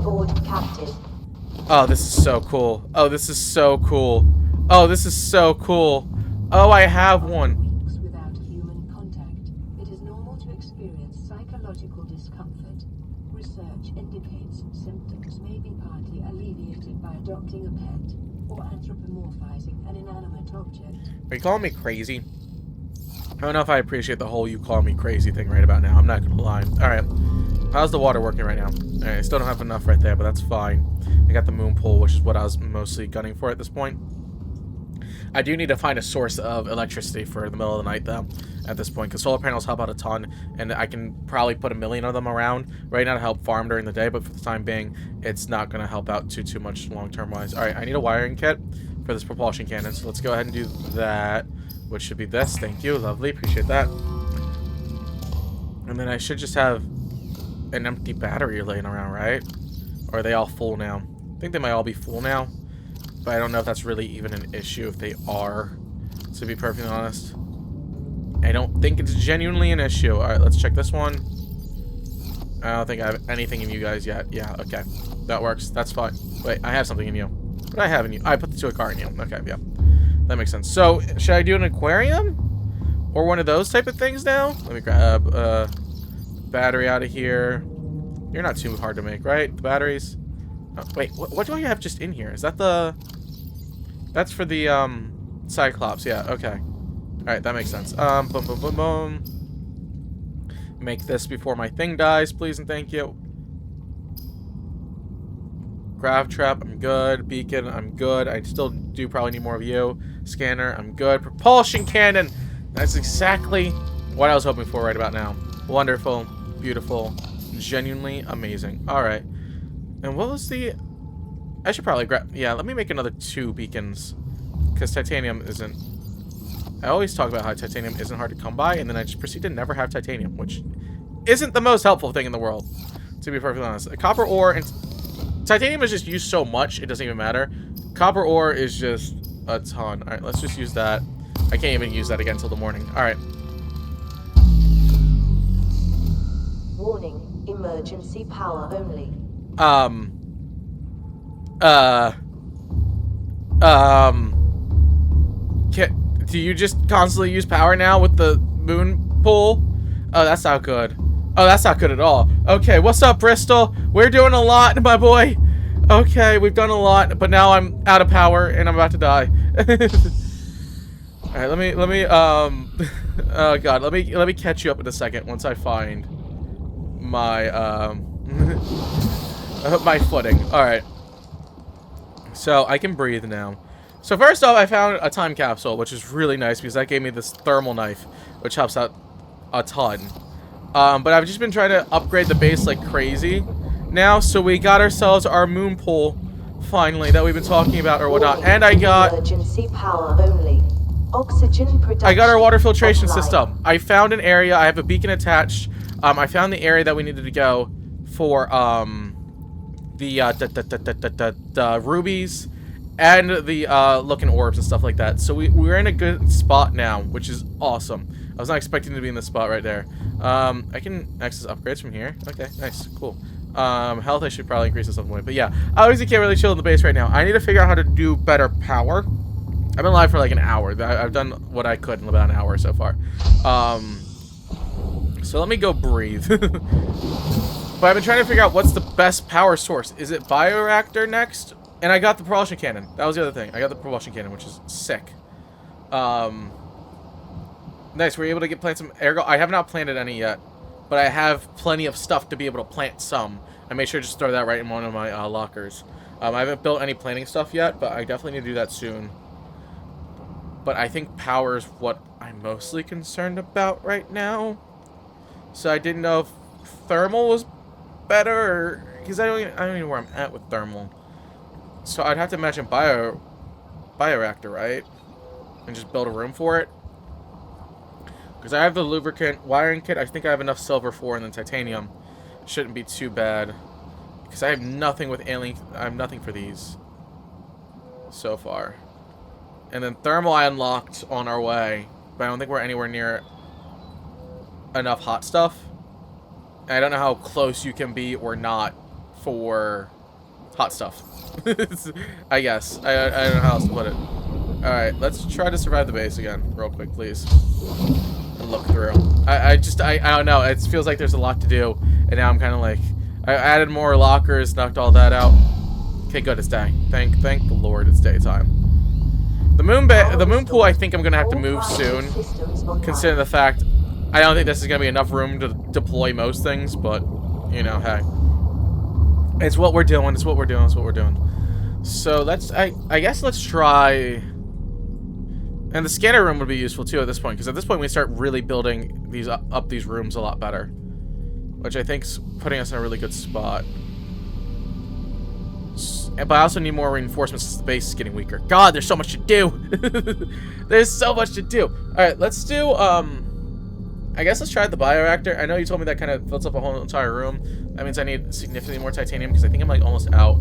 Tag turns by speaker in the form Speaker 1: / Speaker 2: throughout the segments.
Speaker 1: aboard, Captain.
Speaker 2: Oh, this is so cool. Oh, this is so cool. Oh, this is so cool. Oh, I have one.
Speaker 3: Weeks without human contact, it is normal to experience psychological discomfort. Research indicates symptoms may be partly alleviated by adopting a pet or anthropomorphizing an inanimate object.
Speaker 2: Are you calling me crazy? I don't know if I appreciate the whole you call me crazy thing right about now. I'm not gonna lie. Alright. How's the water working right now? Alright, I still don't have enough right there, but that's fine. I got the moon pool, which is what I was mostly gunning for at this point. I do need to find a source of electricity for the middle of the night, though, at this point, because solar panels help out a ton, and I can probably put 1 million of them around right now to help farm during the day, but for the time being, it's not going to help out too much long-term wise. Alright, I need a wiring kit for this propulsion cannon, so let's go ahead and do that, which should be this. Thank you. Lovely. Appreciate that. And then I should just have an empty battery laying around, right? Or are they all full now? I think they might all be full now, but I don't know if that's really even an issue if they are, to be perfectly honest. I don't think it's genuinely an issue. Alright, let's check this one. I don't think I have anything in you guys yet. Yeah, okay. That works. That's fine. Wait, I have something in you. What do I have in you? I put the to a car in you. Okay, yeah. That makes sense. So, should I do an aquarium? Or one of those type of things now? Let me grab battery out of here. You're not too hard to make, right? The batteries. Oh, wait, what do I have just in here? Is that the... That's for the, Cyclops. Yeah, okay. Alright, that makes sense. Boom, boom, boom, boom. Make this before my thing dies, please and thank you. Grav trap, I'm good. Beacon, I'm good. I still do probably need more of you. Scanner, I'm good. Propulsion cannon! That's exactly what I was hoping for right about now. Wonderful. Beautiful. Genuinely amazing. Alright. And what was the... I should probably grab... Yeah, let me make another 2 beacons. Because titanium isn't... I always talk about how titanium isn't hard to come by, and then I just proceed to never have titanium, which isn't the most helpful thing in the world, to be perfectly honest. A copper ore and... Titanium is just used so much, it doesn't even matter. Copper ore is just a ton. Alright, let's just use that. I can't even use that again until the morning. Alright.
Speaker 1: Warning, emergency power only.
Speaker 2: Do you just constantly use power now with the moon pull? Oh, that's not good. Oh, that's not good at all. Okay, what's up, Bristol? We're doing a lot, my boy. Okay, we've done a lot, but now I'm out of power and I'm about to die. All right, let me, oh god, let me catch you up in a second once I find my, my footing. All right. So I can breathe now. So first off, I found a time capsule, which is really nice because that gave me this thermal knife, which helps out a ton. But I've just been trying to upgrade the base like crazy now, so we got ourselves our moon pool finally that we've been talking about or whatnot, and I got
Speaker 1: emergency power only. Oxygen production.
Speaker 2: I got our water filtration system. I found an area. I have a beacon attached. I found the area that we needed to go for the rubies and the looking orbs and stuff like that. So we're in a good spot now, which is awesome. I was not expecting to be in this spot right there. I can access upgrades from here. Okay, nice, cool. Health I should probably increase at some point. But yeah, I obviously can't really chill in the base right now. I need to figure out how to do better power. I've been live for like an hour. I've done what I could in about an hour so far. So let me go breathe. But I've been trying to figure out what's the best power source. Is it BIOREACTOR next? And I got the propulsion cannon. That was the other thing. I got the propulsion cannon, which is sick. Nice. We're able to plant some ergo. I have not planted any yet, but I have plenty of stuff to be able to plant some. I made sure to just throw that right in one of my lockers. I haven't built any planting stuff yet, but I definitely need to do that soon. But I think power is what I'm mostly concerned about right now. So I didn't know if thermal was better, because I don't even know where I'm at with thermal. So I'd have to imagine BIOREACTOR, right? And just build a room for it. Because I have the lubricant wiring kit. I think I have enough silver for, and then titanium shouldn't be too bad. Because I have nothing with alien. I have nothing for these so far. And then thermal I unlocked on our way, but I don't think we're anywhere near enough hot stuff. And I don't know how close you can be or not for hot stuff. I guess. I don't know how else to put it. Alright, let's try to survive the base again, real quick, please. And look through. I don't know. It feels like there's a lot to do. And now I'm kind of like... I added more lockers, knocked all that out. Okay, good, it's day. Thank the Lord, it's daytime. The moon pool, I think I'm going to have to move soon. Considering the fact... I don't think this is going to be enough room to deploy most things, but... You know, hey. It's what we're doing, it's what we're doing, it's what we're doing. So, let's... I guess let's try... And the scanner room would be useful too at this point, because at this point we start really building these up these rooms a lot better, which I think's putting us in a really good spot. But I also need more reinforcements since the base is getting weaker. God, there's so much to do. There's so much to do. All right, let's do. I guess let's try the bioreactor. I know you told me that kind of fills up a whole entire room. That means I need significantly more titanium because I think I'm like almost out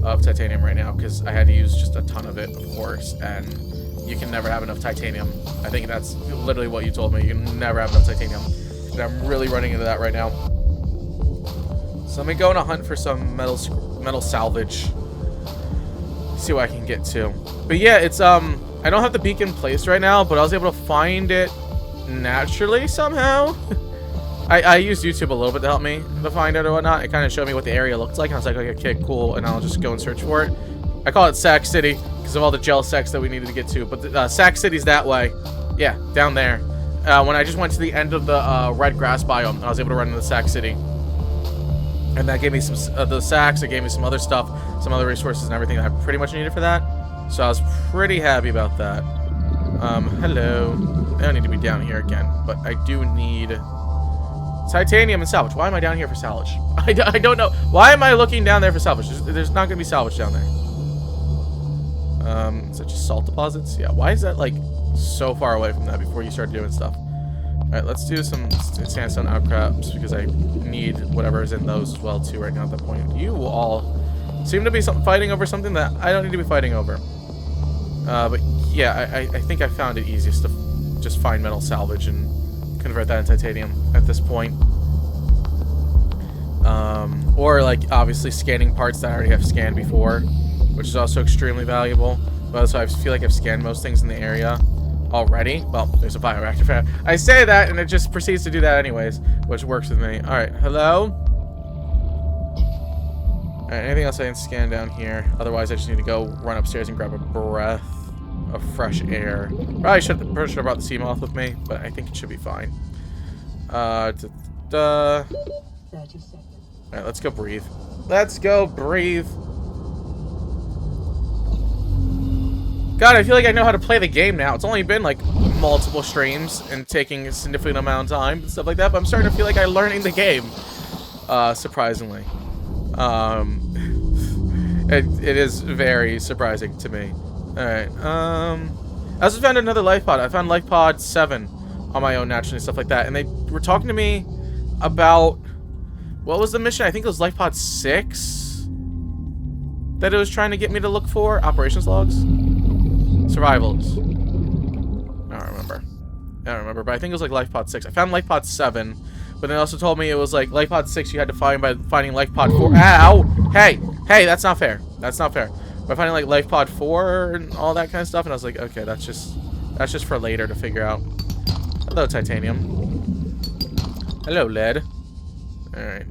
Speaker 2: of titanium right now because I had to use just a ton of it, of course, and. You can never have enough titanium. I think that's literally what you told me. You can never have enough titanium. And I'm really running into that right now. So let me go on a hunt for some metal salvage. See what I can get to. But yeah, it's I don't have the beacon placed right now, but I was able to find it naturally somehow. I used YouTube a little bit to help me to find it or whatnot. It kind of showed me what the area looked like. And I was like, okay, cool. And I'll just go and search for it. I call it Sac City because of all the gel sex that we needed to get to. But the, Sac City's that way. Yeah, down there. When I just went to the end of the red grass biome, I was able to run into Sac City. And that gave me some the sacks. It gave me some other stuff, some other resources and everything that I pretty much needed for that. So I was pretty happy about that. Hello. I don't need to be down here again, but I do need titanium and salvage. Why am I down here for salvage? I don't know. Why am I looking down there for salvage? There's not going to be salvage down there. Is that just salt deposits? Yeah, why is that, like, so far away from that before you start doing stuff? Alright, let's do some sandstone outcrops, because I need whatever is in those as well, too, right now at that point. You all seem to be fighting over something that I don't need to be fighting over. But, yeah, I think I found it easiest to just find metal salvage and convert that into titanium at this point. Or, like, obviously scanning parts that I already have scanned before, which is also extremely valuable. But also, I feel like I've scanned most things in the area already. Well, there's a bioreactor fan. I say that, and it just proceeds to do that anyways, which works with me. Alright, hello? Alright, anything else I can scan down here? Otherwise, I just need to go run upstairs and grab a breath of fresh air. Probably should have brought the sea moth with me, but I think it should be fine. 30 seconds. Alright, let's go breathe. Let's go breathe. God, I feel like I know how to play the game now. It's only been like multiple streams and taking a significant amount of time and stuff like that, but I'm starting to feel like I'm learning the game. Surprisingly. It is very surprising to me. Alright, I also found another life pod. I found life pod 7 on my own naturally and stuff like that, and they were talking to me about what was the mission? I think it was life pod 6 that it was trying to get me to look for. Operations logs? Survivals. I don't remember, but I think it was like life pod 6. I found life pod 7, but they also told me it was like life pod 6 you had to find by finding life pod 4. Ow! Hey, that's not fair. That's not fair. By finding like life pod 4 and all that kind of stuff, and I was like, okay, that's just for later to figure out. Hello, titanium. Hello, lead. Alright,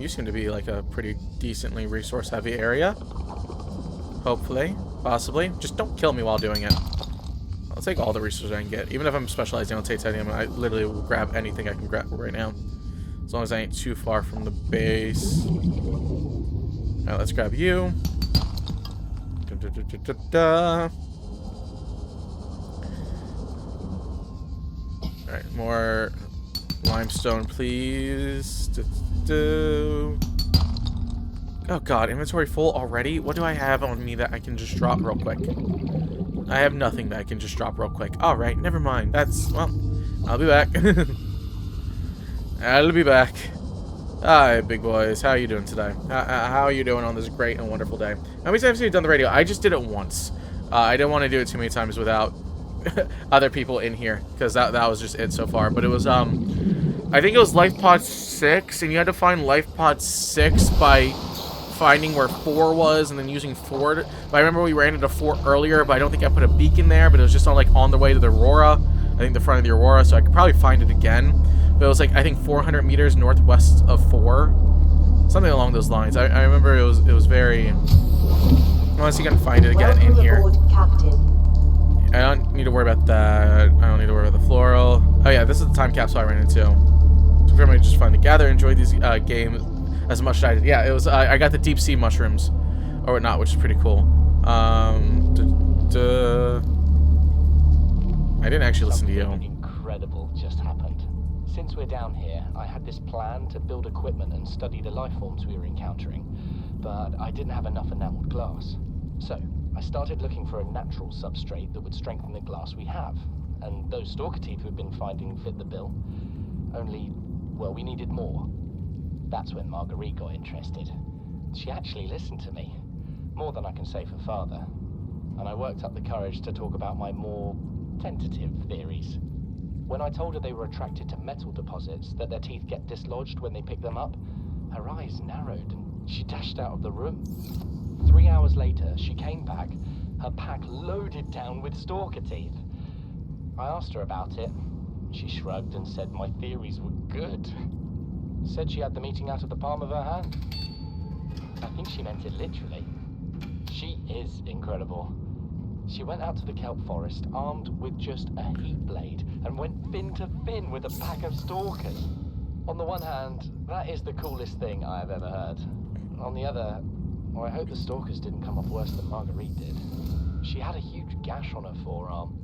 Speaker 2: you seem to be like a pretty decently resource heavy area. Hopefully. Possibly. Just don't kill me while doing it. I'll take all the resources I can get. Even if I'm specializing on titanium, I literally will grab anything I can grab right now. As long as I ain't too far from the base. Alright, let's grab you. Alright, more limestone, please. Oh god, inventory full already? What do I have on me that I can just drop real quick? I have nothing that I can just drop real quick. Alright, never mind. That's, well, I'll be back. I'll be back. Hi, big boys. How are you doing today? How are you doing on this great and wonderful day? How many times have you done the radio? I just did it once. I didn't want to do it too many times without other people in here, because that was just it so far. But it was, I think it was life pod 6, and you had to find life pod 6 by finding where 4 was and then using 4 to, but I remember we ran into 4 earlier, but I don't think I put a beacon there, but it was just on like on the way to the Aurora. I think the front of the Aurora, so I could probably find it again. But it was like I think 400 meters northwest of 4. Something along those lines. I remember it was very, unless you can find it again in
Speaker 1: Welcome
Speaker 2: here.
Speaker 1: aboard, Captain.
Speaker 2: I don't need to worry about that. I don't need to worry about the floral. Oh yeah, this is the time capsule I ran into. So pretty just fun to gather, enjoy these games as much as I did. Yeah, it was. I got the deep sea mushrooms, or whatnot, which is pretty cool. I didn't actually listen to you.
Speaker 4: Something incredible just happened. Since we're down here, I had this plan to build equipment and study the life forms we were encountering, but I didn't have enough enameled glass. So I started looking for a natural substrate that would strengthen the glass we have, and those stalker teeth we've been finding fit the bill. Only, well, we needed more. That's when Marguerite got interested. She actually listened to me, more than I can say for father, and I worked up the courage to talk about my more tentative theories. When I told her they were attracted to metal deposits, that their teeth get dislodged when they pick them up, her eyes narrowed and she dashed out of the room. 3 hours later, she came back, her pack loaded down with stalker teeth. I asked her about it. She shrugged and said my theories were good. Said she had the meeting out of the palm of her hand. I think she meant it literally. She is incredible. She went out to the kelp forest armed with just a heat blade and went fin to fin with a pack of stalkers. On the one hand, that is the coolest thing I have ever heard. On the other, well, I hope the stalkers didn't come off worse than Marguerite did. She had a huge gash on her forearm.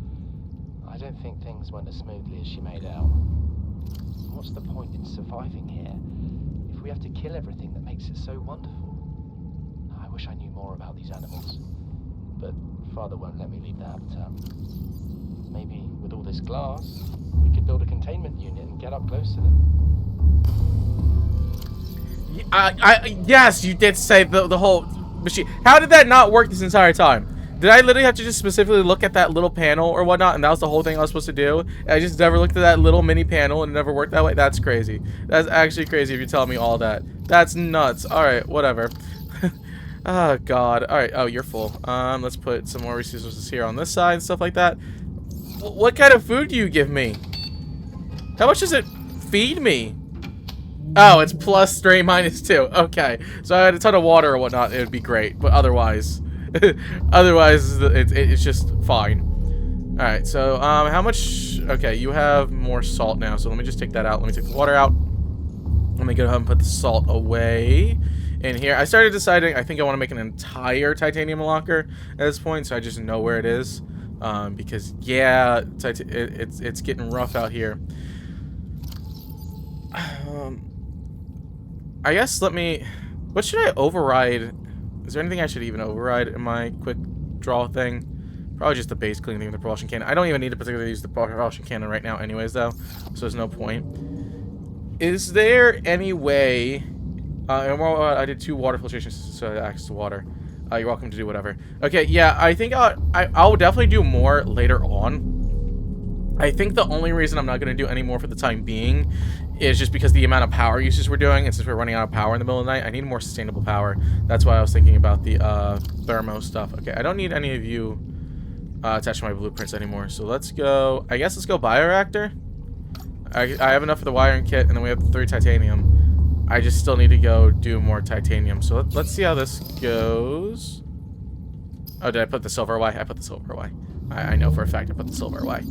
Speaker 4: I don't think things went as smoothly as she made out. What's the point in surviving here if we have to kill everything that makes it so wonderful? I wish I knew more about these animals, but Father won't let me leave the habitat. Maybe with all this glass, we could build a containment unit and get up close to them.
Speaker 2: Yes, you did say the whole machine. How did that not work this entire time? Did I literally have to just specifically look at that little panel or whatnot, and that was the whole thing I was supposed to do? And I just never looked at that little mini panel and it never worked that way? That's crazy. That's actually crazy if you tell me all that. That's nuts. Alright, whatever. Oh, God. Alright, oh, you're full. Let's put some more resources here on this side and stuff like that. What kind of food do you give me? How much does it feed me? Oh, it's +3, -2. Okay. So I had a ton of water or whatnot, it would be great. But otherwise... otherwise, it's just fine. Alright, so, how much... Okay, you have more salt now, so let me just take that out. Let me take the water out. Let me go ahead and put the salt away in here. I started deciding, I think I want to make an entire titanium locker at this point, so I just know where it is. Because, yeah, it's getting rough out here. I guess let me... What should I override? Is there anything I should even override in my quick draw thing? Probably just the base cleaning thing with the propulsion cannon. I don't even need to particularly use the propulsion cannon right now anyways, though. So there's no point. Is there any way... I did 2 water filtration systems, so access to water. You're welcome to do whatever. Okay, yeah, I think I'll definitely do more later on. I think the only reason I'm not going to do any more for the time being is just because the amount of power usage we're doing, and since we're running out of power in the middle of the night, I need more sustainable power. That's why I was thinking about the thermo stuff. Okay, I don't need any of you attached to my blueprints anymore, so let's go, I guess let's go bioreactor. I have enough for the wiring kit, and then we have the 3 titanium. I just still need to go do more titanium, so let's see how this goes. Oh, did I put the silver away? I put the silver away. I know for a fact I put the silver away.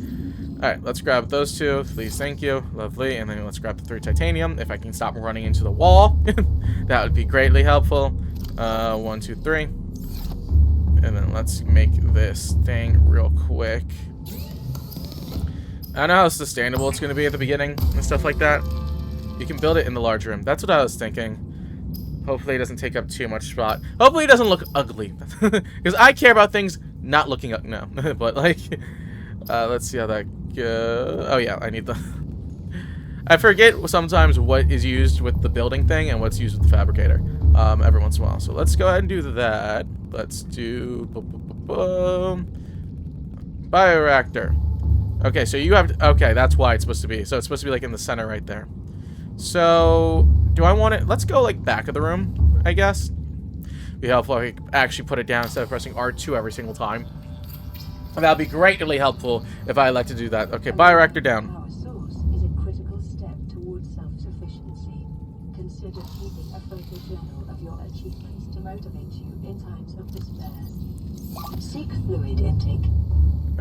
Speaker 2: Alright, let's grab those 2. Please, thank you. Lovely. And then let's grab the 3 titanium. If I can stop running into the wall, that would be greatly helpful. 1, 2, 3. And then let's make this thing real quick. I don't know how sustainable it's going to be at the beginning and stuff like that. You can build it in the large room. That's what I was thinking. Hopefully it doesn't take up too much spot. Hopefully it doesn't look ugly. Because I care about things not looking ugly. No. But, like... let's see how that goes. Oh yeah, I need the... I forget sometimes what is used with the building thing and what's used with the fabricator every once in a while. So let's go ahead and do that. Let's do... Bioreactor. Okay, so you have... Okay, that's why it's supposed to be. So it's supposed to be like in the center right there. So, do I want it? Let's go, like, back of the room, I guess. Be helpful if I actually put it down instead of pressing R2 every single time. That would be greatly helpful if I like to do that. Okay, bioreactor down.
Speaker 3: Our source is a critical step towards self-sufficiency. Consider keeping a photo journal of your achievements to motivate you in times of despair. Seek fluid intake.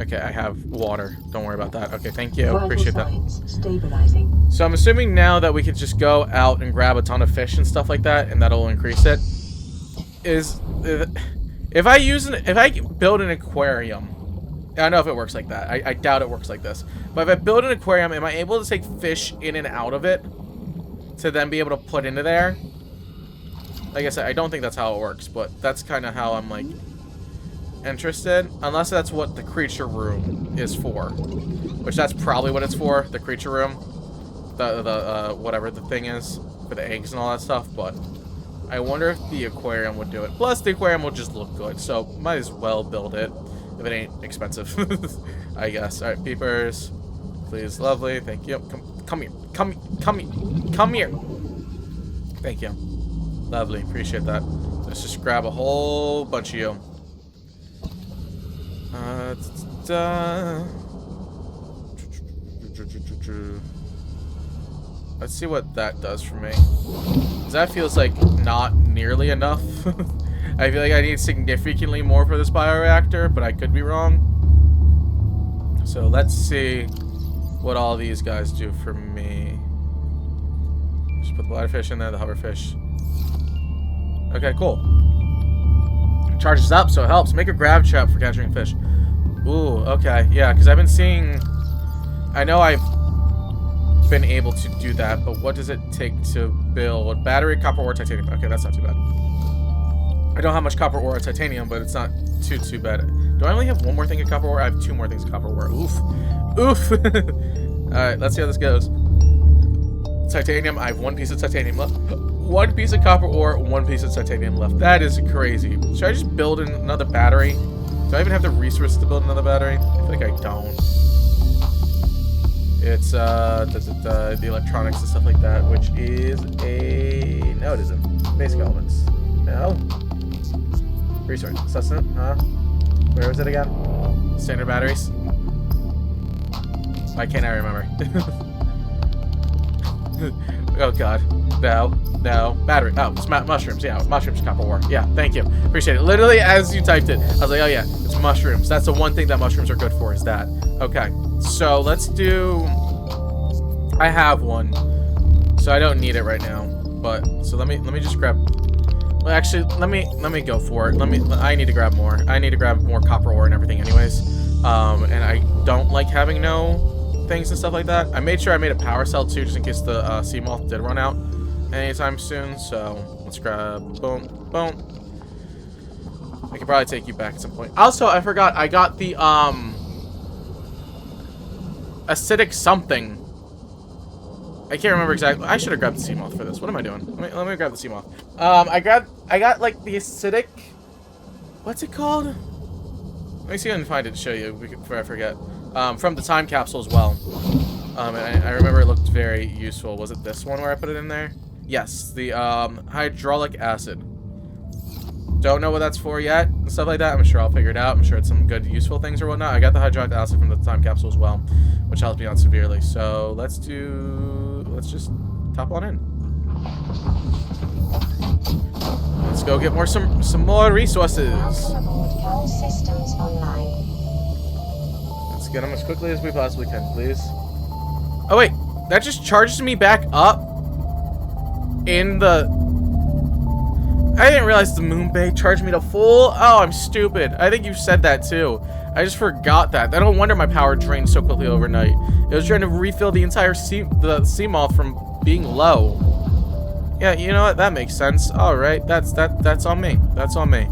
Speaker 2: Okay, I have water. Don't worry about that. Okay, thank you.
Speaker 3: Vital
Speaker 2: Appreciate that.
Speaker 3: signs stabilizing.
Speaker 2: So I'm assuming now that we can just go out and grab a ton of fish and stuff like that, and that'll increase it. If I build an aquarium, I don't know if it works like that. I doubt it works like this. But if I build an aquarium, am I able to take fish in and out of it to then be able to put into there? Like I said, I don't think that's how it works, but that's kind of how I'm like interested, unless that's what the creature room is for, which that's probably what it's for, the creature room, the whatever the thing is for the eggs and all that stuff. But I wonder if the aquarium would do it. Plus the aquarium will just look good, so might as well build it if it ain't expensive. I guess. All right, peepers, please. Lovely, thank you. Come here. Thank you. Lovely, appreciate that. Let's just grab a whole bunch of you. Let's see what that does for me. 'Cause that feels like not nearly enough. I feel like I need significantly more for this bioreactor, but I could be wrong. So let's see what all these guys do for me. Just put the bladderfish in there, the hoverfish. Okay, cool. Charges up, so it helps. Make a grab trap for capturing fish. Ooh, okay. Yeah, because I've been seeing... I know I've been able to do that, but what does it take to build? Battery, copper ore, titanium. Okay, that's not too bad. I don't have much copper ore or titanium, but it's not too bad. Do I only have one more thing of copper ore? I have 2 more things of copper ore. Oof. Oof. Alright, let's see how this goes. Titanium. I have 1 piece of titanium left. 1 piece of copper ore, 1 piece of titanium left. That is crazy. Should I just build another battery? Do I even have the resources to build another battery? I feel like I don't. It's the electronics and stuff like that, which is a... No, it isn't. Basic elements. No. Resource. Sustenance. Huh? Where was it again? Standard batteries. Why can't I remember? Oh god. No. No. Battery. Oh, it's mushrooms. Yeah, mushrooms, copper ore. Yeah, thank you. Appreciate it. Literally, as you typed it, I was like, oh yeah, it's mushrooms. That's the one thing that mushrooms are good for, is that. Okay. So, let's do... I have one. So, I don't need it right now. But, so let me just grab... Well, actually, let me go for it. I need to grab more. I need to grab more copper ore and everything anyways. And I don't like having no things and stuff like that. I made sure I made a power cell too, just in case the sea moth did run out anytime soon. So let's grab, boom. I could probably take you back at some point. Also, I forgot, I got the acidic something. I can't remember exactly. I should have grabbed the sea moth for this. What am I doing? Let me grab the sea moth. I got like the acidic, what's it called? Let me see if I can find it to show you before I forget. From the time capsule as well. And I remember it looked very useful. Was it this one where I put it in there? Yes, the hydraulic acid. Don't know what that's for yet, and stuff like that. I'm sure I'll figure it out. I'm sure it's some good, useful things or whatnot. I got the hydraulic acid from the time capsule as well, which helps me out severely. So let's just top on in. Let's go get some more resources.
Speaker 1: Welcome aboard. All systems online.
Speaker 2: Let's get them as quickly as we possibly can, please. Oh wait, that just charges me back up in the... I didn't realize the moon bay charged me to full. Oh, I'm stupid. I think you said that too. I just forgot that. I don't wonder my power drained so quickly overnight. It was trying to refill the entire sea moth from being low. Yeah, you know what? That makes sense. All right, that's on me. That's on me.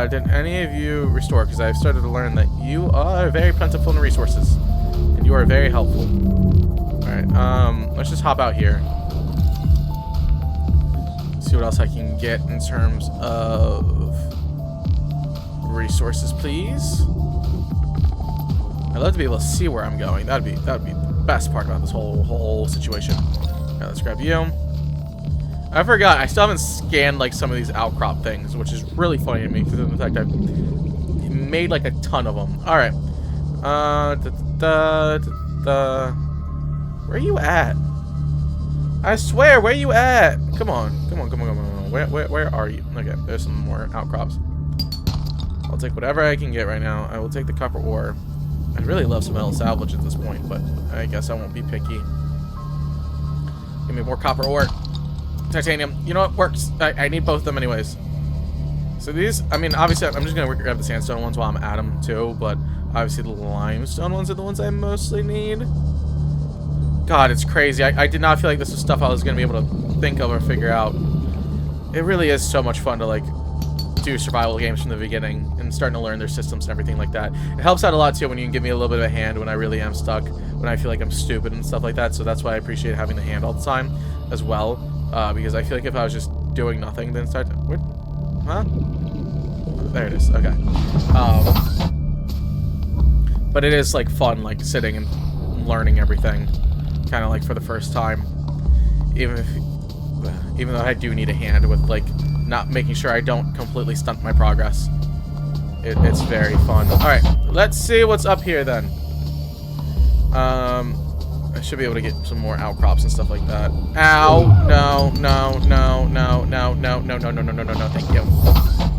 Speaker 2: Did any of you restore? Because I've started to learn that you are very plentiful in resources, and you are very helpful. All right. Let's just hop out here. See what else I can get in terms of resources, please. I'd love to be able to see where I'm going. That'd be the best part about this whole situation. Alright, let's grab you. I forgot, I still haven't scanned like some of these outcrop things, which is really funny to me because of the fact I've made like a ton of them. Alright. Where are you at? I swear, where are you at? Come on. Where are you? Okay, there's some more outcrops. I'll take whatever I can get right now. I will take the copper ore. I'd really love some metal salvage at this point, but I guess I won't be picky. Give me more copper ore. Titanium. You know what? Works. I need both of them anyways. So these, I mean, obviously, I'm just going to grab the sandstone ones while I'm at them, too. But obviously, the limestone ones are the ones I mostly need. God, it's crazy. I did not feel like this was stuff I was going to be able to think of or figure out. It really is so much fun to, like, do survival games from the beginning and starting to learn their systems and everything like that. It helps out a lot, too, when you can give me a little bit of a hand when I really am stuck, when I feel like I'm stupid and stuff like that. So that's why I appreciate having the hand all the time as well. Because I feel like if I was just doing nothing, then start to... What? Huh? There it is. Okay. But it is, like, fun, like, sitting and learning everything. Kind of like for the first time. Even though I do need a hand with, like, not making sure I don't completely stunt my progress. It's very fun. Alright, let's see what's up here, then. I should be able to get some more outcrops and stuff like that. Ow! No, no, no, no, no, no, no, no, no, no, no, no, no, thank you.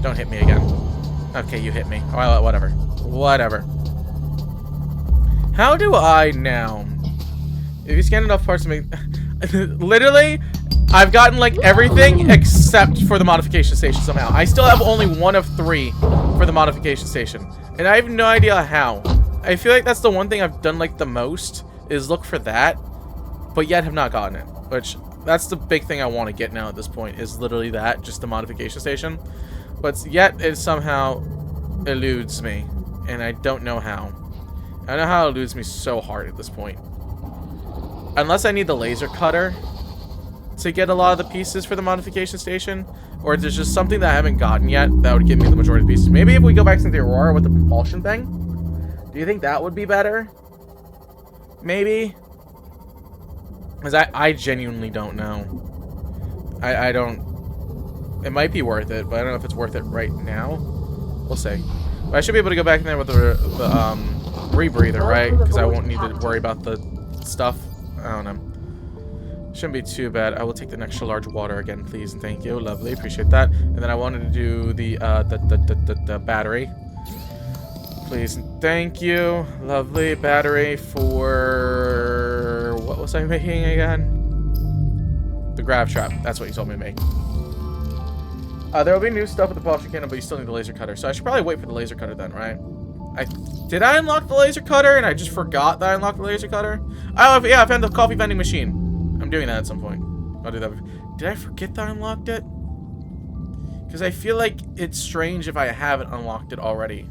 Speaker 2: Don't hit me again. Okay, you hit me. Well, whatever. Whatever. How do I now? If you scan enough parts to make... Literally, I've gotten, like, everything except for the modification station somehow. I still have only 1 of 3 for the modification station. And I have no idea how. I feel like that's the one thing I've done, like, the most, is look for that, but yet have not gotten it. Which, that's the big thing I want to get now at this point, is literally that, just the modification station. But yet, it somehow eludes me, and I don't know how. I know how it eludes me so hard at this point. Unless I need the laser cutter to get a lot of the pieces for the modification station, or there's just something that I haven't gotten yet that would give me the majority of the pieces. Maybe if we go back to the Aurora with the propulsion thing, do you think that would be better? Maybe? Because I genuinely don't know. I don't... It might be worth it, but I don't know if it's worth it right now. We'll see. But I should be able to go back in there with the rebreather, right? Because I won't need to worry about the stuff. I don't know. Shouldn't be too bad. I will take the extra large water again, please, and thank you. Lovely, appreciate that. And then I wanted to do the battery. Please and thank you. Lovely battery for... What was I making again? The grav trap. That's what you told me to make. There will be new stuff with the propulsion cannon, but you still need the laser cutter. So I should probably wait for the laser cutter then, right? Did I unlock the laser cutter and I just forgot that I unlocked the laser cutter? Oh, yeah, I found the coffee vending machine. I'm doing that at some point. I'll do that. Did I forget that I unlocked it? Because I feel like it's strange if I haven't unlocked it already.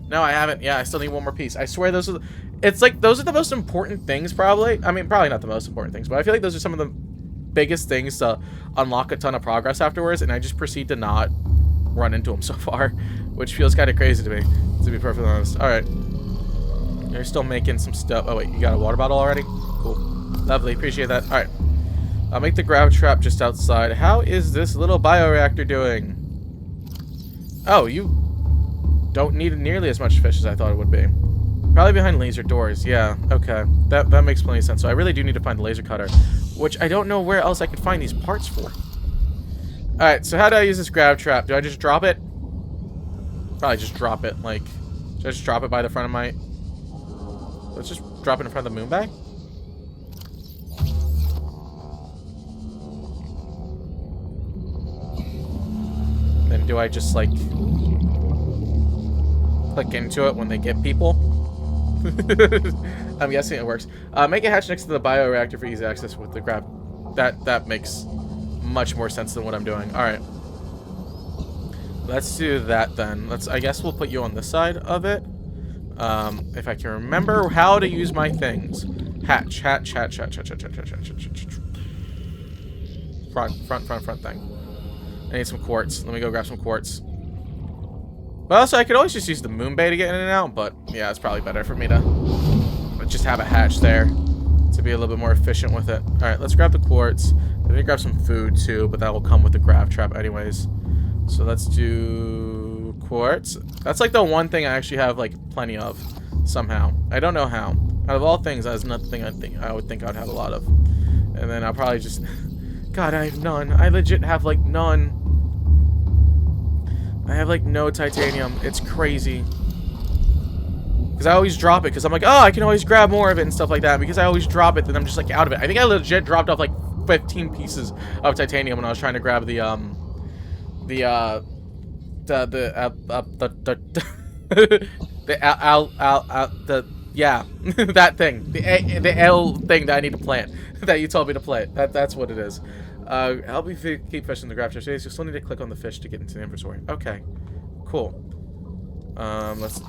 Speaker 2: No, I haven't. Yeah, I still need one more piece. I swear those are... It's like, those are the most important things, probably. I mean, probably not the most important things, but I feel like those are some of the biggest things to unlock a ton of progress afterwards, and I just proceed to not run into them so far, which feels kind of crazy to me, to be perfectly honest. Alright. You're still making some stuff. Oh, wait, you got a water bottle already? Cool. Lovely, appreciate that. Alright. I'll make the grab trap just outside. How is this little bioreactor doing? Oh, you don't need nearly as much fish as I thought it would be. Probably behind laser doors. Yeah, okay. That makes plenty of sense. So I really do need to find the laser cutter, which I don't know where else I could find these parts for. Alright, so how do I use this grab trap? Do I just drop it? Probably just drop it, like... Should I just drop it by the front of my... Let's just drop it in front of the moon bag? Then do I just, like... click into it when they get people? I'm guessing it works. Make a hatch next to the bioreactor for easy access with the grab. That makes much more sense than what I'm doing. Alright. Let's do that then. I guess we'll put you on this side of it. If I can remember how to use my things. Hatch. Front thing. I need some quartz. Let me go grab some quartz. But also, I could always just use the moon bay to get in and out, but yeah, it's probably better for me to just have a hatch there to be a little bit more efficient with it. All right, let's grab the quartz. I need to grab some food too, but that will come with the grav trap anyways. So let's do quartz. That's like the one thing I actually have like plenty of somehow. I don't know how. Out of all things, that's nothing I would think I'd have a lot of. And then I'll probably just... God, I have none. I legit have like none. I have like no titanium. It's crazy. Because I always drop it. Because I'm like, oh, I can always grab more of it and stuff like that. Because I always drop it, then I'm just like out of it. I think I legit dropped off like 15 pieces of titanium when I was trying to grab the yeah, that thing, the L thing that I need to plant, that you told me to plant. That's what it is. Help me keep fish in the graph chest. You still need to click on the fish to get into the inventory. Okay, cool. Let's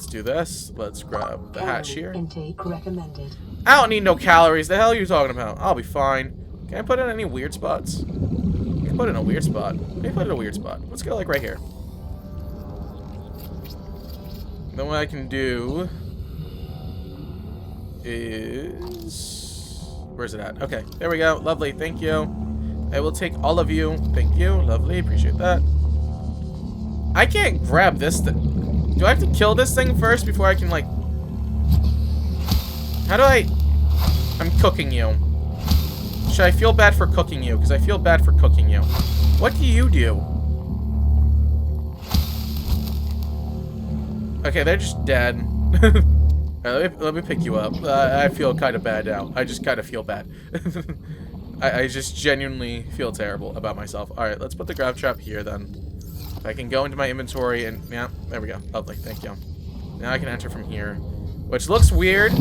Speaker 2: do this. Let's grab the hatch here.
Speaker 3: Intake recommended.
Speaker 2: I don't need no calories. The hell are you talking about? I'll be fine. Can I put it in any weird spots? I can put it in a weird spot. Let me put it in a weird spot. Let's go like right here. Then what I can do is... Where's it at? Okay, there we go. Lovely, thank you. I will take all of you. Thank you, lovely, appreciate that. I can't grab this thing. Do I have to kill this thing first before I can, like... How do I... I'm cooking you. Should I feel bad for cooking you? Because I feel bad for cooking you. What do you do? Okay, they're just dead. Let me pick you up. I feel kind of bad now. I just kind of feel bad. I just genuinely feel terrible about myself. Alright, let's put the grab trap here then. I can go into my inventory and... Yeah, there we go. Lovely, thank you. Now I can enter from here. Which looks weird,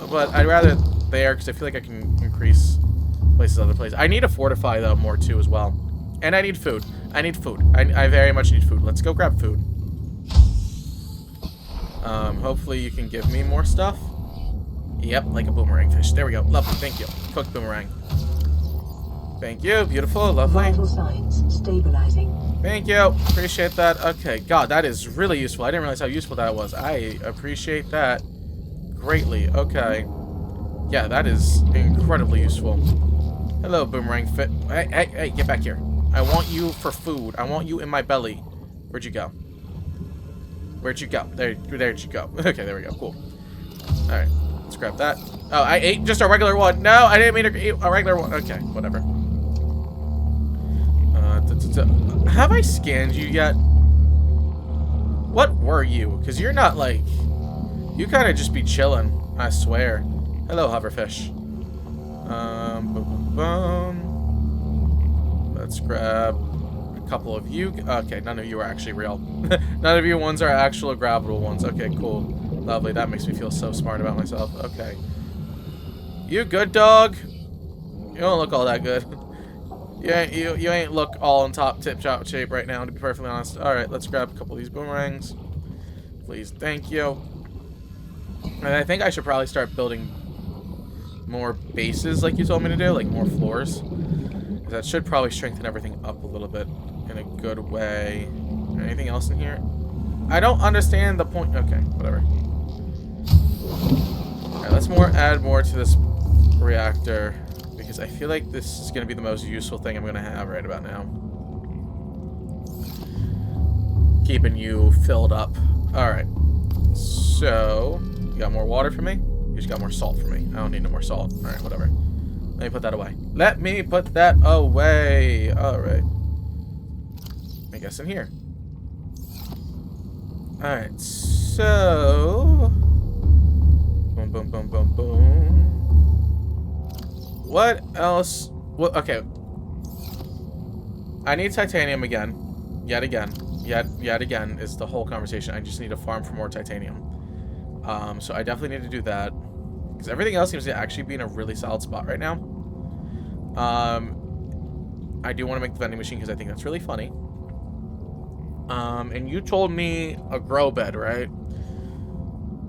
Speaker 2: but I'd rather there because I feel like I can increase places other places. I need to fortify though more too as well. And I need food. I need food. I very much need food. Let's go grab food. Hopefully you can give me more stuff. Yep, like a boomerang fish. There we go. Lovely, thank you. Cooked boomerang. Thank you. Beautiful, lovely.
Speaker 3: Vital signs stabilizing.
Speaker 2: Thank you. Appreciate that. Okay, God, that is really useful. I didn't realize how useful that was. I appreciate that greatly. Okay. Yeah, that is incredibly useful. Hello, boomerang fit. Hey, get back here. I want you for food. I want you in my belly. Where'd you go? Where'd you go? There'd you go. Okay, there we go. Cool. Alright, let's grab that. Oh, I ate just a regular one. No, I didn't mean to eat a regular one. Okay, whatever. Have I scanned you yet? What were you? Because you're not like... You kind of just be chilling, I swear. Hello, hoverfish. Let's grab a couple of you. Okay, none of you are actually real. None of you ones are actual grabbable ones. Okay, cool. Lovely. That makes me feel so smart about myself. Okay. You good, dog? You don't look all that good. You ain't look all in top tip-top shape right now, to be perfectly honest. Alright, let's grab a couple of these boomerangs. Please, thank you. And I think I should probably start building more bases like you told me to do, like more floors. That should probably strengthen everything up a little bit in a good way. Anything else in here? I don't understand the point. Okay, whatever. Alright, let's add more to this reactor. Because I feel like this is going to be the most useful thing I'm going to have right about now. Keeping you filled up. Alright. So, you got more water for me? You just got more salt for me. I don't need no more salt. Alright, whatever. Let me put that away. Let me put that away. Alright. I guess in here. Alright, so... Boom, boom, boom, boom, boom. What else? What? Okay. I need titanium again. Yet again. Yet again is the whole conversation. I just need to farm for more titanium. So I definitely need to do that. Because everything else seems to actually be in a really solid spot right now. I do want to make the vending machine because I think that's really funny. And you told me a grow bed, right?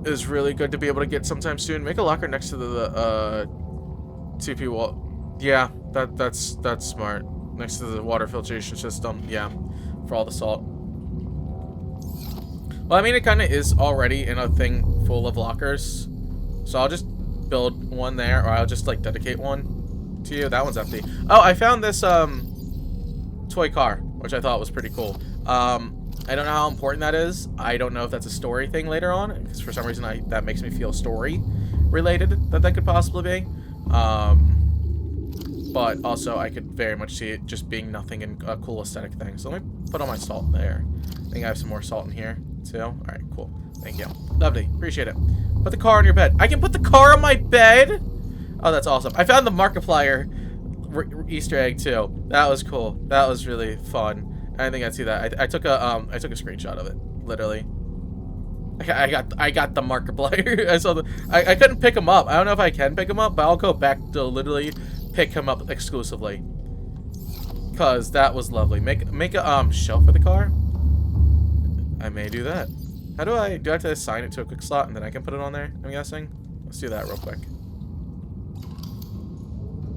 Speaker 2: Is really good to be able to get sometime soon. Make a locker next to the TP wall. Yeah, that's smart. Next to the water filtration system. Yeah, for all the salt. Well, I mean, it kind of is already in a thing full of lockers. So I'll just build one there, or I'll just like dedicate one to you. That one's empty. Oh, I found this toy car, which I thought was pretty cool. I don't know how important that is. I don't know if that's a story thing later on, because for some reason that makes me feel story related that could possibly be. But also I could very much see it just being nothing and a cool aesthetic thing. So let me put all my salt there. I think I have some more salt in here too. All right, cool. Thank you. Lovely. Appreciate it. Put the car on your bed. I can put the car on my bed? Oh, that's awesome. I found the Markiplier Easter egg too. That was cool. That was really fun. I think I'd see that. I took a screenshot of it. Literally. I got the Markiplier. I saw the. I couldn't pick him up. I don't know if I can pick him up, but I'll go back to literally pick him up exclusively. Cause that was lovely. Make a shelf for the car. I may do that. How do I have to assign it to a quick slot and then I can put it on there? I'm guessing. Let's do that real quick.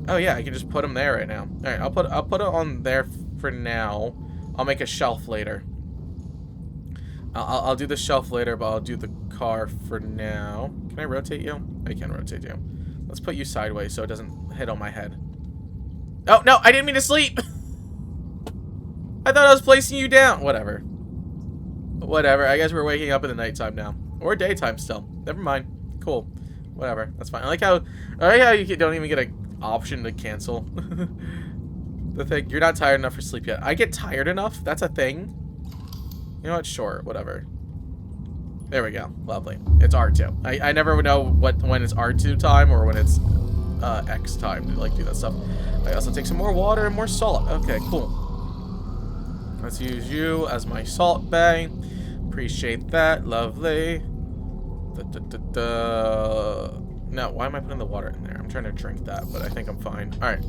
Speaker 2: Oh yeah, I can just put them there right now. All right, I'll put it on there for now. I'll make a shelf later. I'll do the shelf later, but I'll do the car for now. Can I rotate you? I can rotate you. Let's put you sideways so it doesn't hit on my head. Oh no, I didn't mean to sleep. I thought I was placing you down. Whatever. Whatever. I guess we're waking up in the nighttime now, or daytime still. Never mind. Cool. Whatever. That's fine. I like how you don't even get an option to cancel. The thing, you're not tired enough for sleep yet. I get tired enough. That's a thing. You know what? Sure. Whatever. There we go. Lovely. It's R2. I never know when it's R2 time or when it's X time to like do that stuff. I also take some more water and more salt. Okay, cool. Let's use you as my salt bay. Appreciate that. Lovely. No, why am I putting the water in there? I'm trying to drink that, but I think I'm fine. All right.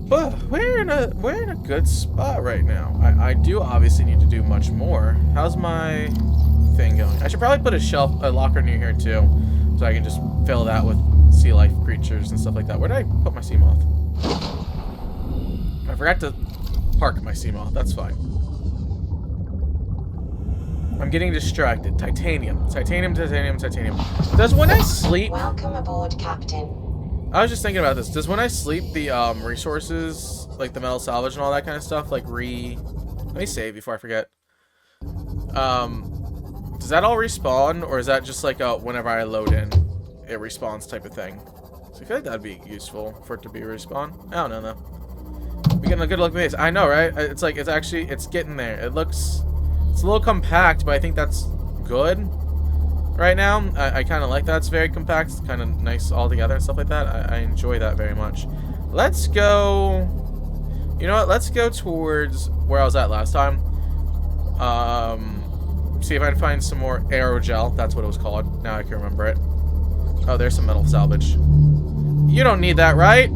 Speaker 2: But we're in a good spot right now. I do obviously need to do much more. How's my thing going? I should probably put a locker near here too, so I can just fill that with sea life creatures and stuff like that. Where did I put my sea moth? I forgot to park my sea moth. That's fine. I'm getting distracted. Titanium. Titanium, titanium, titanium. Does when I sleep...
Speaker 1: Welcome aboard, Captain.
Speaker 2: I was just thinking about this. Does when I sleep, the resources, like the metal salvage and all that kind of stuff, like let me save before I forget. Does that all respawn, or is that just like a whenever I load in, it respawns type of thing? So I feel like that'd be useful for it to be respawn. I don't know though. We getting a good look at this. I know, right? It's like it's getting there. It's a little compact, but I think that's good. Right now, I kind of like that. It's very compact. It's kind of nice all together and stuff like that. I enjoy that very much. Let's go... You know what? Let's go towards where I was at last time. See if I can find some more aerogel. That's what it was called. Now I can remember it. Oh, there's some metal salvage. You don't need that, right?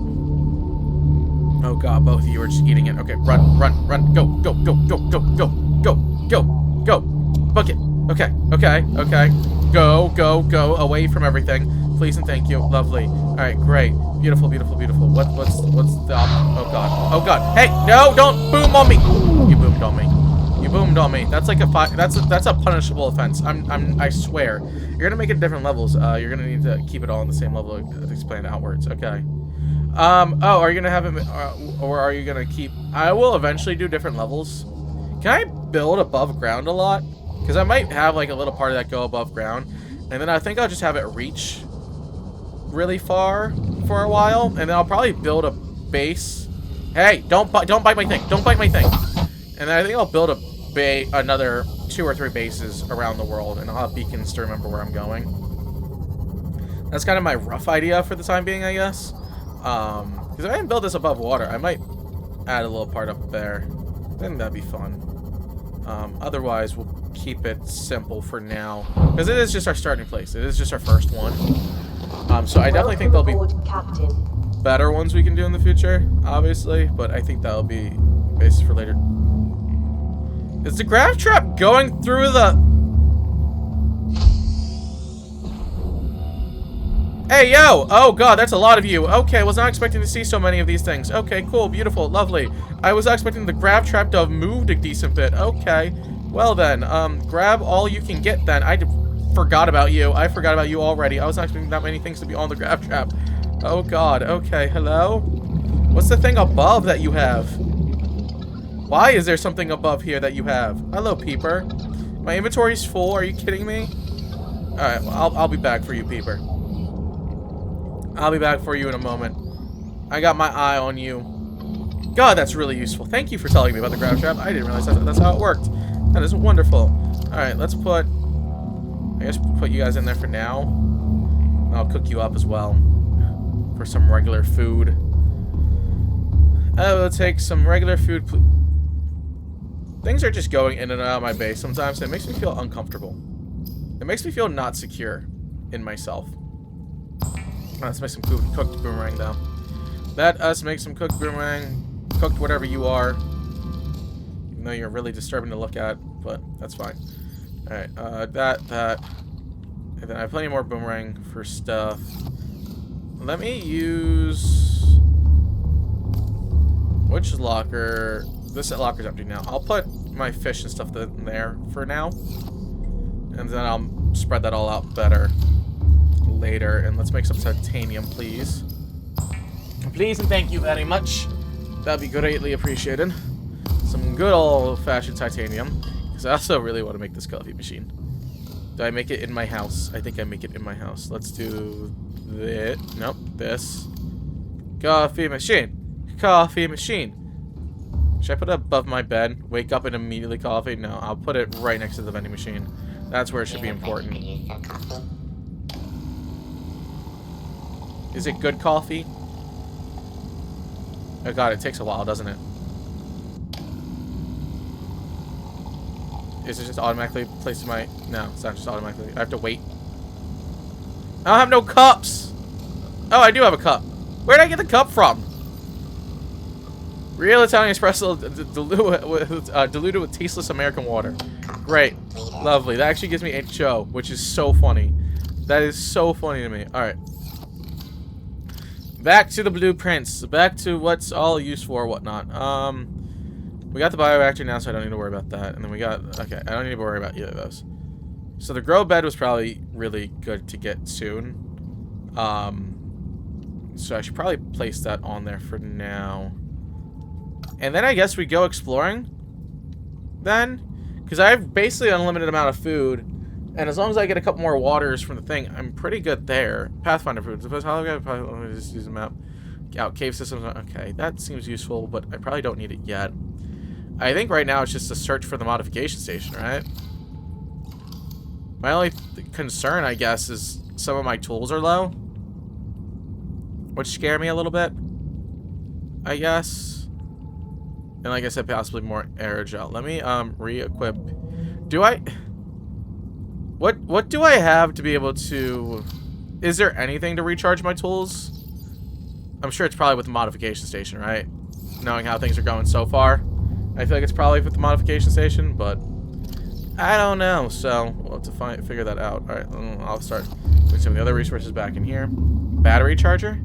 Speaker 2: Oh god, both of you are just eating it. Okay, run, run, run. Go, go, go, go, go, go, go, go, go. Bucket. Okay, okay, okay. Go, go, go, away from everything. Please and thank you. Lovely. Alright, great. Beautiful, beautiful, beautiful. What's the oh god. Oh god. Hey, no, don't boom on me. You boomed on me. You boomed on me. That's like that's a punishable offense. I swear. You're gonna make it different levels. You're gonna need to keep it all on the same level to explain outwards. Okay. Oh, are you gonna have it or are you gonna keep I will eventually do different levels. Can I build above ground a lot? Because I might have like a little part of that go above ground, and then I think I'll just have it reach really far for a while, and then I'll probably build a base. Hey, don't bite my thing! Don't bite my thing! And then I think I'll build another 2 or 3 bases around the world, and I'll have beacons to remember where I'm going. That's kind of my rough idea for the time being, I guess. Because if I didn't build this above water, I might add a little part up there. I think that'd be fun. Otherwise, we'll keep it simple for now, because it is just our starting place. It is just our first one. So I definitely think there'll be better ones we can do in the future, obviously, but I think that'll be basis for later. Is the grav trap going through the... Hey, yo! Oh, God, that's a lot of you. Okay, I was not expecting to see so many of these things. Okay, cool, beautiful, lovely. I was expecting the grav trap to have moved a decent bit. Okay. Well, then, grab all you can get, then. forgot about you. I forgot about you already. I was not expecting that many things to be on the grab trap. Oh god. Okay, hello? What's the thing above that you have? Why is there something above here that you have? Hello, Peeper. My inventory's full. Are you kidding me? Alright, well, I'll be back for you, Peeper. I'll be back for you in a moment. I got my eye on you. God, that's really useful. Thank you for telling me about the grab trap. I didn't realize that's how it worked. That is wonderful. Alright, let's put... I guess put you guys in there for now. I'll cook you up as well. For some regular food. I will take some regular food. Things are just going in and out of my base sometimes. And it makes me feel uncomfortable. It makes me feel not secure in myself. Let's make some cooked boomerang, though. Let us make some cooked boomerang. Cooked whatever you are. Even though you're really disturbing to look at, but that's fine. Alright, that. And then I have plenty more boomerang for stuff. Let me use... Which locker? This locker's empty now. I'll put my fish and stuff in there for now. And then I'll spread that all out better later. And let's make some titanium, please. Please and thank you very much. That'd be greatly appreciated. Some good old-fashioned titanium. Because I also really want to make this coffee machine. Do I make it in my house? I think I make it in my house. Let's do this. Nope, this. Coffee machine. Coffee machine. Should I put it above my bed? Wake up and immediately coffee? No, I'll put it right next to the vending machine. That's where it should be important. Is it good coffee? Oh god, it takes a while, doesn't it? Is it just automatically placed in my... No, it's not just automatically. I have to wait. I don't have no cups! Oh, I do have a cup. Where did I get the cup from? Real Italian espresso diluted with tasteless American water. Great. Lovely. That actually gives me HO, which is so funny. That is so funny to me. Alright. Back to the blueprints. Back to what's all used for or whatnot. We got the bioreactor now, so I don't need to worry about that. And then we got... Okay, I don't need to worry about either of those. So the grow bed was probably really good to get soon. So I should probably place that on there for now. And then I guess we go exploring. Then. Because I have basically an unlimited amount of food. And as long as I get a couple more waters from the thing, I'm pretty good there. Pathfinder food. Suppose how I probably just use the map. Out cave systems. Okay, that seems useful, but I probably don't need it yet. I think right now it's just a search for the modification station, right? My only concern, I guess, is some of my tools are low. Which scare me a little bit. I guess. And like I said, possibly more aerogel. Let me re-equip. Do I... What do I have to be able to... Is there anything to recharge my tools? I'm sure it's probably with the modification station, right? Knowing how things are going so far. I feel like it's probably with the modification station, but... I don't know, so we'll have to figure that out. Alright, I'll start putting some of the other resources back in here. Battery charger?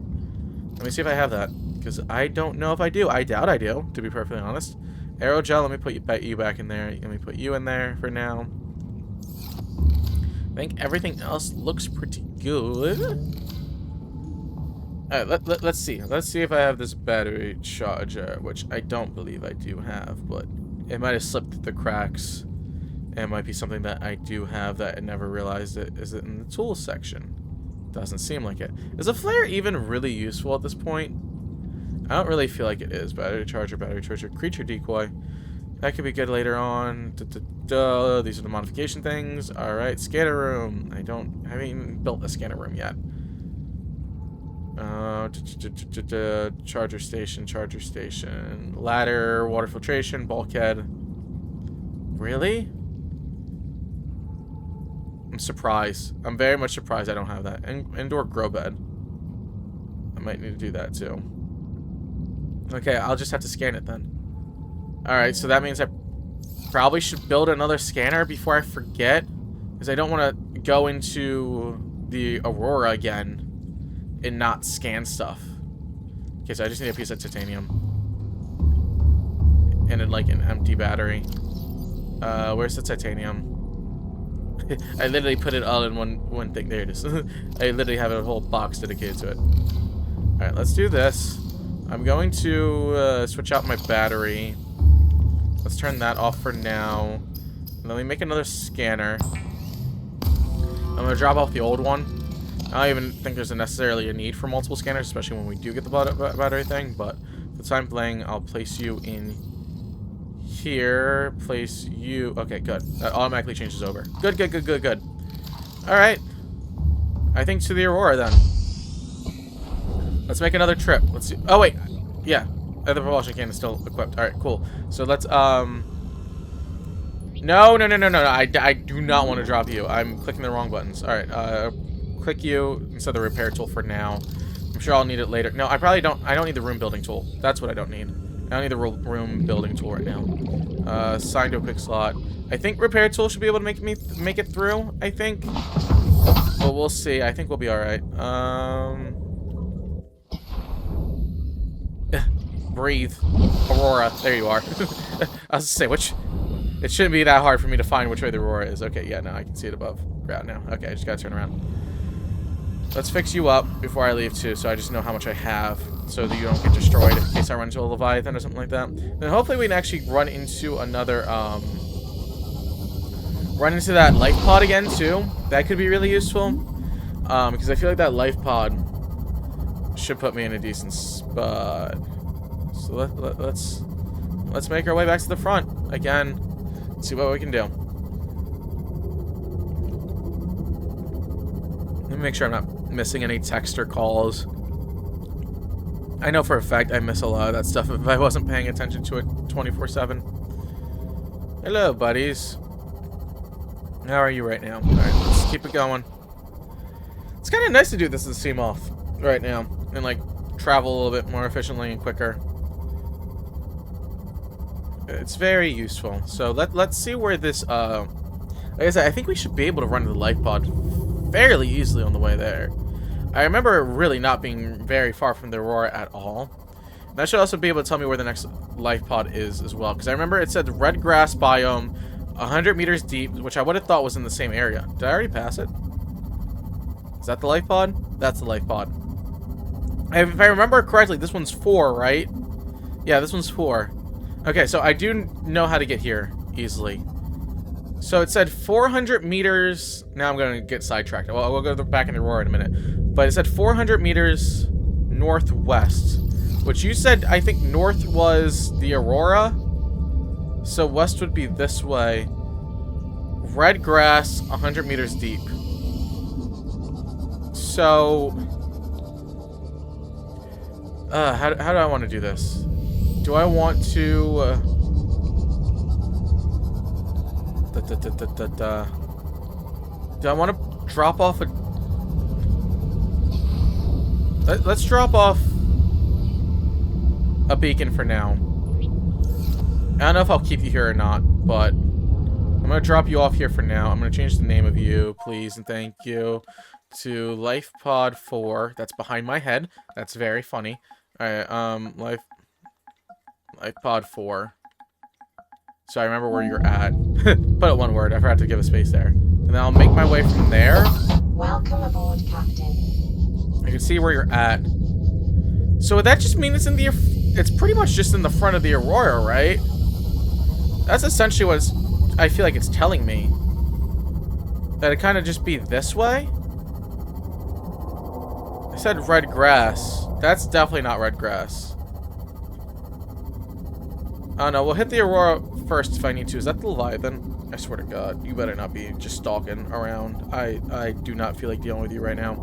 Speaker 2: Let me see if I have that. Because I don't know if I do. I doubt I do, to be perfectly honest. Aerogel, let me put you back in there. Let me put you in there for now. I think everything else looks pretty good. Alright, let's see. Let's see if I have this battery charger, which I don't believe I do have, but it might have slipped through the cracks. It might be something that I do have that I never realized it. Is it in the tools section? Doesn't seem like it. Is a flare even really useful at this point? I don't really feel like it is. Battery charger, creature decoy. That could be good later on. These are the modification things. Alright, scanner room. I haven't even built a scanner room yet. Charger station. Ladder, water filtration, bulkhead. Really? I'm surprised. I'm very much surprised I don't have that. Indoor grow bed. I might need to do that too. Okay, I'll just have to scan it then. Alright, so that means I probably should build another scanner before I forget. Because I don't want to go into the Aurora again and not scan stuff. Okay, so I just need a piece of titanium. And then like an empty battery. Where's the titanium? I literally put it all in one thing. There it is. I literally have a whole box dedicated to it. Alright, let's do this. I'm going to switch out my battery. Let's turn that off for now. And then we make another scanner. I'm going to drop off the old one. I don't even think there's necessarily a need for multiple scanners, especially when we do get the battery thing. But for the time being, I'll place you in here. Place you... Okay, good. That automatically changes over. Good, good, good, good, good. Alright. I think to the Aurora, then. Let's make another trip. Let's see. Oh, wait. Yeah. The propulsion can is still equipped. Alright, cool. So let's, No. I do not want to drop you. I'm clicking the wrong buttons. Alright, click you instead of the repair tool for now. I'm sure I'll need it later. No, I probably don't. I don't need the room building tool. That's what I don't need. I don't need the room building tool right now. Sign to a quick slot. I think repair tool should be able to make it through, I think. But we'll see. I think we'll be alright. Breathe. Aurora. There you are. I was gonna say, it shouldn't be that hard for me to find which way the Aurora is. Okay, yeah, no, I can see it above ground now. Okay, I just gotta turn around. Let's fix you up before I leave, too, so I just know how much I have, so that you don't get destroyed in case I run into a Leviathan or something like that. Then hopefully we can actually run into another, run into that life pod again, too. That could be really useful, because I feel like that life pod should put me in a decent spot. So let's make our way back to the front again. See what we can do. Let me make sure I'm not missing any text or calls. I know for a fact I miss a lot of that stuff if I wasn't paying attention to it 24/7. Hello, buddies. How are you right now? Alright, let's keep it going. It's kind of nice to do this as a Seamoth right now. And, like, travel a little bit more efficiently and quicker. It's very useful. So let's see where this like I said, I think we should be able to run to the life pod fairly easily on the way there. I remember it really not being very far from the Aurora at all. And that should also be able to tell me where the next life pod is as well, because I remember it said red grass biome 100 meters deep, which I would have thought was in the same area. Did I already pass it? Is that the life pod? That's the life pod. If I remember correctly, this one's 4, right? Yeah, this one's 4. Okay, so I do know how to get here easily. So it said 400 meters. Now I'm going to get sidetracked. Well, we'll go back in the Aurora in a minute. But it said 400 meters northwest. Which you said, I think north was the Aurora. So west would be this way. Red grass, 100 meters deep. So... how do I want to do this? Do I want to... Do I want to drop off a... Let's drop off a beacon for now. I don't know if I'll keep you here or not, but I'm going to drop you off here for now. I'm going to change the name of you, please, and thank you, to Life Pod 4. That's behind my head. That's very funny. Alright, Life Pod 4. So I remember where you're at. Put it one word. I forgot to give a space there. And then I'll make my way from there.
Speaker 1: Welcome aboard, Captain.
Speaker 2: I can see where you're at. So would that just mean it's in the... It's pretty much just in the front of the Aurora, right? That's essentially what I feel like it's telling me. That it kind of just be this way? I said red grass. That's definitely not red grass. Oh no, we'll hit the Aurora first if I need to. Is that the Leviathan? I swear to God, you better not be just stalking around. I do not feel like dealing with you right now.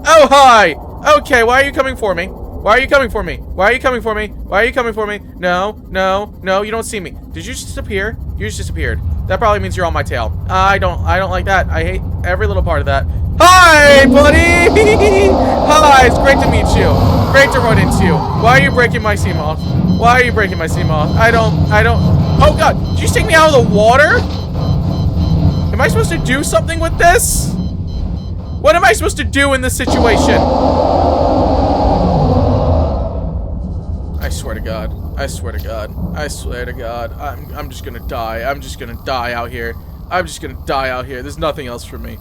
Speaker 2: Oh, hi! Okay, why are you coming for me? Why are you coming for me? Why are you coming for me? Why are you coming for me? No, no, no, you don't see me. Did you just disappear? You just disappeared. That probably means you're on my tail. I don't like that. I hate every little part of that. Hi, buddy! Hi, it's great to meet you. Great to run into you. Why are you breaking my Seamoth? Why are you breaking my Seamoth? I don't... Oh, God. Did you just take me out of the water? Am I supposed to do something with this? What am I supposed to do in this situation? I swear to God. I swear to God. I swear to God. I'm just gonna die. I'm just gonna die out here. I'm just gonna die out here. There's nothing else for me.